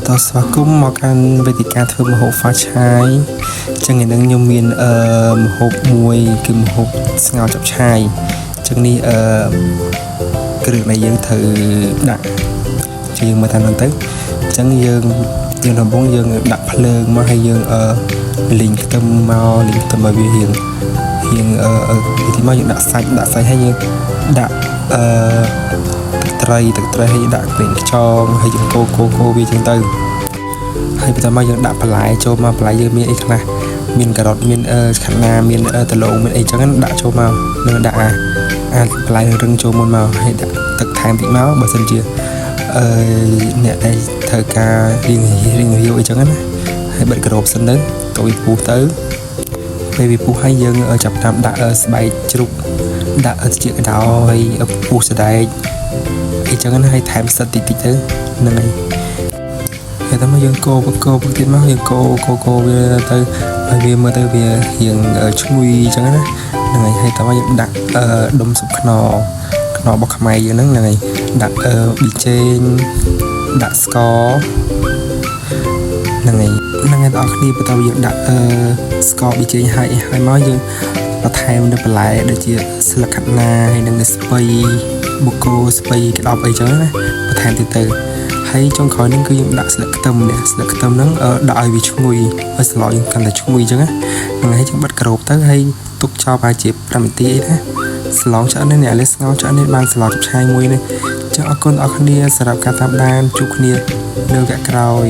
តស្វាគមន៍មកកាន់វេទិកាធ្វើម្ហូបហ្វាឆាយចឹងឯនឹងខ្ញុំមានម្ហូបមួយគឺម្ហូបស្ងោរចាប់ឆាយចឹងនេះគ្រឿងដែលយើងត្រូវដាក់ចឹងយើងមើលតាមហ្នឹងទៅចឹងយើងដំបូងយើងដាក់ភ្លើងមកហើយយើងលីងខ្ទឹមមកលីងខ្ទឹមឲ្យវារៀងទីមកយើងដាក់សាច់ហើយយើងដាក់ទឹកត្រីហើយដាក់ប្រេងខ្យងហើយយើងកូរវាចឹងទៅហើយបន្តមកយើងដាក់បន្លែចូលមកបន្លែយើងមានអីខ្លះមានការ៉ុតមានខាត់ណាមានដលងមានអីចឹងដាក់ចូលមកនឹងដាក់អាបន្លែរឹងចូលមុនមកហើយដាក់ទឹកថែមតិចមកបើសិនជាអ្នកដែលត្រូវការរៀងរាវអីចឹងណាហើយបិទក្របសិនទៅទៅវាពុះទៅពេលវាពុះហើយយើងចាប់តាមដាក់ស្បែកជ្រូកដាក់ជាកដោហើយពុះសដែកអីចឹងណាហើយថែមសិតតិចទៅហ្នឹងហើយតែមកយើងកូរទៀតមកយើងកូរវាទៅហើយវាមើលទៅវារៀងឈ្ងុយចឹងណាហ្នឹងហើយតែមកយើងដាក់ដុំស៊ុបខ្នុររបស់ខ្មែរយើងហ្នឹងហើយដាក់ប៊ីចេងដាក់ស្ករហ្នឹងហើយបងប្អូនគ្នាបន្តយើងដាក់ស្ករប៊ីចេងហើយមកយើងបន្ថែមនៅបន្លែដូចជាស្លឹកខាត់ណាហើយនឹងស្ពៃបូកូស្ពៃក្តោបអីចឹងណាបន្ថែមទៅហើយចុងក្រោយហ្នឹងគឺយើងដាក់ស្លឹកខ្ទឹមហ្នឹងដាក់ឲ្យវាឈ្ងុយឲ្យស្លយើងកាន់តែឈ្ងុយចឹងណាហ្នឹងហើយយើងបិទក្របទៅហើយទុកចោលប្រហែលជា5នាទីអីណាស្លឆ្អិននេះអ្នកលេស្ងោឆ្អិននេះបានស្លចាប់ឆាយមួយនេះចឹងអរគុណអរគ្នាសម្រាប់ការតាមដានជួបគ្នានៅវគ្គក្រោយ